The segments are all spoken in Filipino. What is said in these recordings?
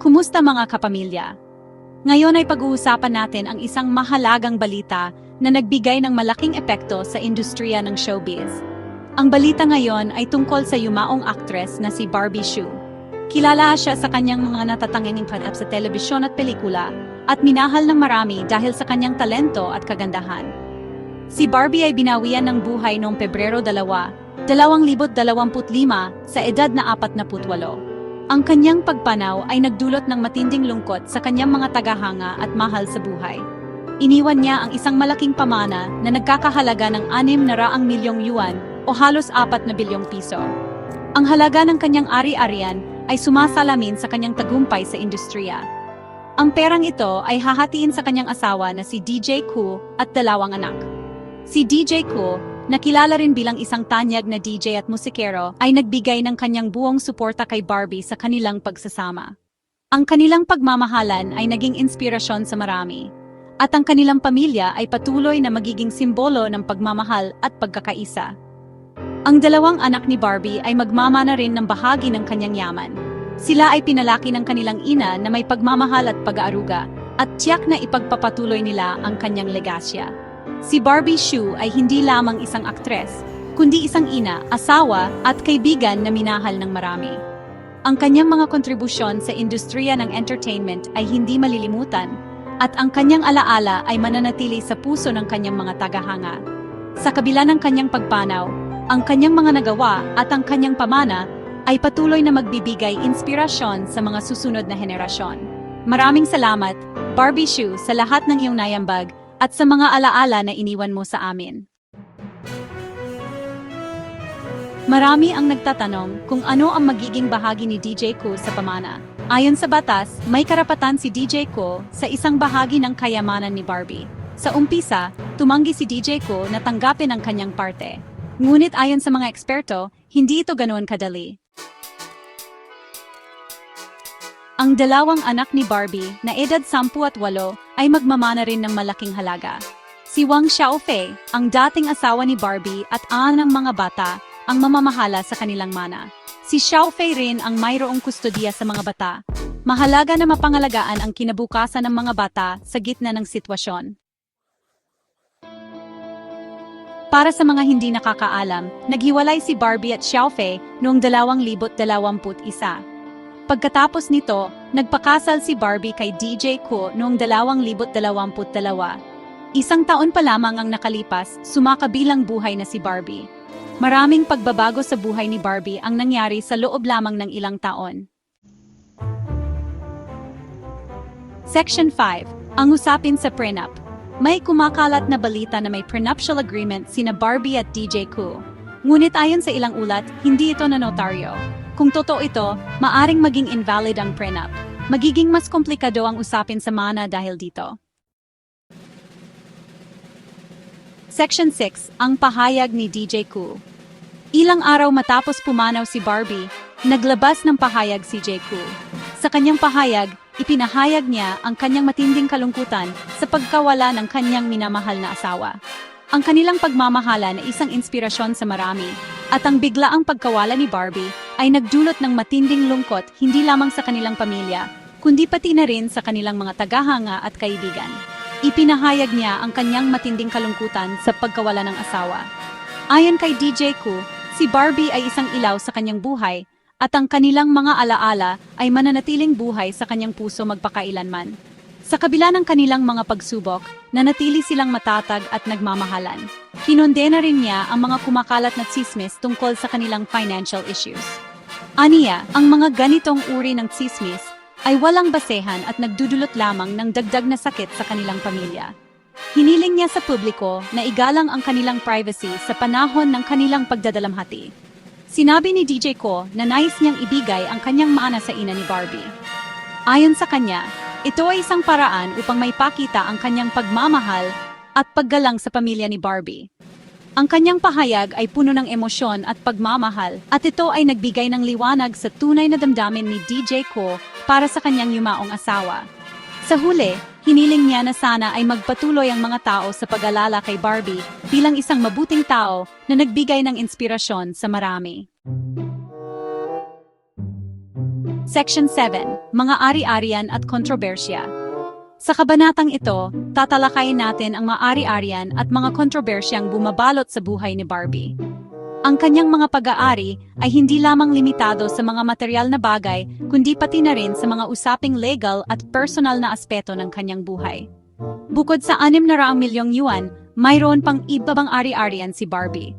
Kumusta mga kapamilya? Ngayon ay pag-uusapan natin ang isang mahalagang balita na nagbigay ng malaking epekto sa industriya ng showbiz. Ang balita ngayon ay tungkol sa yumaong aktres na si Barbie Hsu. Kilala siya sa kanyang mga natatanging panap sa telebisyon at pelikula at minahal ng marami dahil sa kanyang talento at kagandahan. Si Barbie ay binawian ng buhay noong Pebrero 2, 2025 sa edad na 48. Ang kanyang pagpanaw ay nagdulot ng matinding lungkot sa kanyang mga tagahanga at mahal sa buhay. Iniwan niya ang isang malaking pamana na nagkakahalaga ng 600 milyong yuan o halos 4 na bilyong piso. Ang halaga ng kanyang ari-arian ay sumasalamin sa kanyang tagumpay sa industriya. Ang perang ito ay hahatiin sa kanyang asawa na si DJ Koo at 2 anak. Si DJ Koo, na kilala rin bilang isang tanyag na DJ at musikero, ay nagbigay ng kanyang buong suporta kay Barbie sa kanilang pagsasama. Ang kanilang pagmamahalan ay naging inspirasyon sa marami, at ang kanilang pamilya ay patuloy na magiging simbolo ng pagmamahal at pagkakaisa. Ang 2 anak ni Barbie ay magmamana rin ng bahagi ng kanyang yaman. Sila ay pinalaki ng kanilang ina na may pagmamahal at pag-aaruga, at tiyak na ipagpapatuloy nila ang kanyang legasya. Si Barbie Hsu ay hindi lamang isang aktres, kundi isang ina, asawa, at kaibigan na minahal ng marami. Ang kanyang mga kontribusyon sa industriya ng entertainment ay hindi malilimutan, at ang kanyang alaala ay mananatili sa puso ng kanyang mga tagahanga. Sa kabila ng kanyang pagpanaw, ang kanyang mga nagawa at ang kanyang pamana ay patuloy na magbibigay inspirasyon sa mga susunod na henerasyon. Maraming salamat, Barbie Hsu, sa lahat ng iyong nayambag at sa mga alaala na iniwan mo sa amin. Marami ang nagtatanong kung ano ang magiging bahagi ni DJ Koo sa pamana. Ayon sa batas, may karapatan si DJ Koo sa isang bahagi ng kayamanan ni Barbie. Sa umpisa, tumanggi si DJ Koo na tanggapin ang kanyang parte. Ngunit ayon sa mga eksperto, hindi ito ganoon kadali. Ang 2 anak ni Barbie na edad 10 at 8 ay magmamana rin ng malaking halaga. Si Wang Xiaofei, ang dating asawa ni Barbie at ng mga bata, ang mamamahala sa kanilang mana. Si Xiaofei rin ang mayroong kustodiya sa mga bata. Mahalaga na mapangalagaan ang kinabukasan ng mga bata sa gitna ng sitwasyon. Para sa mga hindi nakakaalam, naghiwalay si Barbie at Xiaofei noong 2021. Pagkatapos nito, nagpakasal si Barbie kay DJ Koo noong 2022. 1 taon pa lamang ang nakalipas, sumakabilang buhay na si Barbie. Maraming pagbabago sa buhay ni Barbie ang nangyari sa loob lamang ng ilang taon. Section 5. Ang usapin sa prenup. May kumakalat na balita na may prenuptial agreement sina Barbie at DJ Koo. Ngunit ayon sa ilang ulat, hindi ito na notaryo. Kung totoo ito, maaring maging invalid ang prenup. Magiging mas komplikado ang usapin sa mana dahil dito. Section 6. Ang pahayag ni DJ Koo. Ilang araw matapos pumanaw si Barbie, naglabas ng pahayag si DJ Koo. Sa kanyang pahayag, ipinahayag niya ang kanyang matinding kalungkutan sa pagkawala ng kanyang minamahal na asawa. Ang kanilang pagmamahalan ay isang inspirasyon sa marami, at ang biglaang pagkawala ni Barbie ay nagdulot ng matinding lungkot hindi lamang sa kanilang pamilya, kundi pati na rin sa kanilang mga tagahanga at kaibigan. Ipinahayag niya ang kanyang matinding kalungkutan sa pagkawala ng asawa. Ayon kay DJ Koo, si Barbie ay isang ilaw sa kanyang buhay, at ang kanilang mga alaala ay mananatiling buhay sa kanyang puso magpakailanman. Sa kabila ng kanilang mga pagsubok, nanatili silang matatag at nagmamahalan. Kinondena rin niya ang mga kumakalat na tsismis tungkol sa kanilang financial issues. Aniya, ang mga ganitong uri ng tsismis ay walang basehan at nagdudulot lamang ng dagdag na sakit sa kanilang pamilya. Hiniling niya sa publiko na igalang ang kanilang privacy sa panahon ng kanilang pagdadalamhati. Sinabi ni DJ Koo na nais niyang ibigay ang kanyang mana sa ina ni Barbie. Ayon sa kanya, ito ay isang paraan upang maipakita ang kanyang pagmamahal at paggalang sa pamilya ni Barbie. Ang kanyang pahayag ay puno ng emosyon at pagmamahal, at ito ay nagbigay ng liwanag sa tunay na damdamin ni DJ Koo para sa kanyang yumaong asawa. Sa huli, hiniling niya na sana ay magpatuloy ang mga tao sa pag-alala kay Barbie bilang isang mabuting tao na nagbigay ng inspirasyon sa marami. Section 7, Mga Ari-arian at Kontrobersya. Sa kabanatang ito, tatalakayin natin ang mga ari-arian at mga kontrobersyang bumabalot sa buhay ni Barbie. Ang kanyang mga pag-aari ay hindi lamang limitado sa mga material na bagay, kundi pati na rin sa mga usaping legal at personal na aspeto ng kanyang buhay. Bukod sa 600 milyong yuan, mayroon pang ibang ari-arian si Barbie.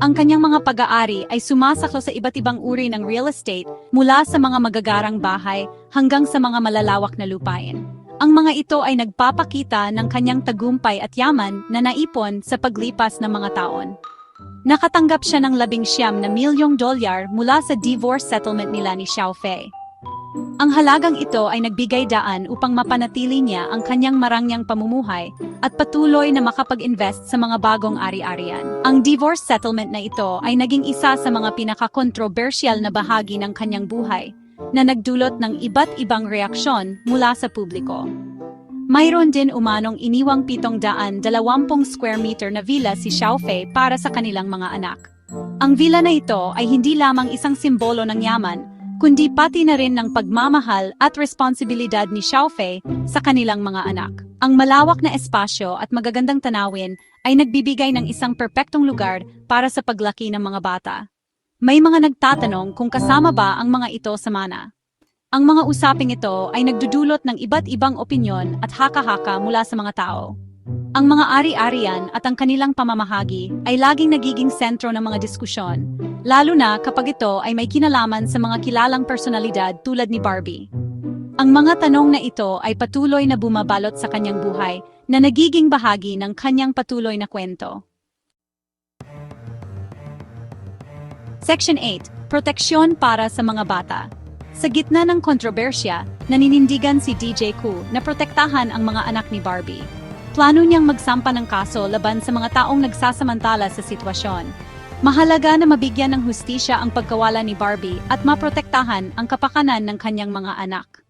Ang kanyang mga pag-aari ay sumasaklo sa iba't ibang uri ng real estate, mula sa mga magagarang bahay hanggang sa mga malalawak na lupain. Ang mga ito ay nagpapakita ng kanyang tagumpay at yaman na naipon sa paglipas ng mga taon. Nakatanggap siya ng 19 milyong dolyar mula sa divorce settlement nila ni Xiaofei. Ang halagang ito ay nagbigay daan upang mapanatili niya ang kanyang marangyang pamumuhay at patuloy na makapag-invest sa mga bagong ari-arian. Ang divorce settlement na ito ay naging isa sa mga pinaka-controversial na bahagi ng kanyang buhay na nagdulot ng iba't ibang reaksyon mula sa publiko. Mayroon din umanong iniwang 720 square meter na villa si Xiaofei para sa kanilang mga anak. Ang villa na ito ay hindi lamang isang simbolo ng yaman, kundi pati na rin ng pagmamahal at responsibilidad ni Xiaofei sa kanilang mga anak. Ang malawak na espasyo at magagandang tanawin ay nagbibigay ng isang perpektong lugar para sa paglaki ng mga bata. May mga nagtatanong kung kasama ba ang mga ito sa mana. Ang mga usaping ito ay nagdudulot ng iba't ibang opinyon at haka-haka mula sa mga tao. Ang mga ari-arian at ang kanilang pamamahagi ay laging nagiging sentro ng mga diskusyon, lalo na kapag ito ay may kinalaman sa mga kilalang personalidad tulad ni Barbie. Ang mga tanong na ito ay patuloy na bumabalot sa kanyang buhay na nagiging bahagi ng kanyang patuloy na kwento. Section 8, Proteksyon para sa mga bata. Sa gitna ng kontrobersya, naninindigan si DJ Koo na protektahan ang mga anak ni Barbie. Plano niyang magsampa ng kaso laban sa mga taong nagsasamantala sa sitwasyon. Mahalaga na mabigyan ng hustisya ang pagkawala ni Barbie at maprotektahan ang kapakanan ng kanyang mga anak.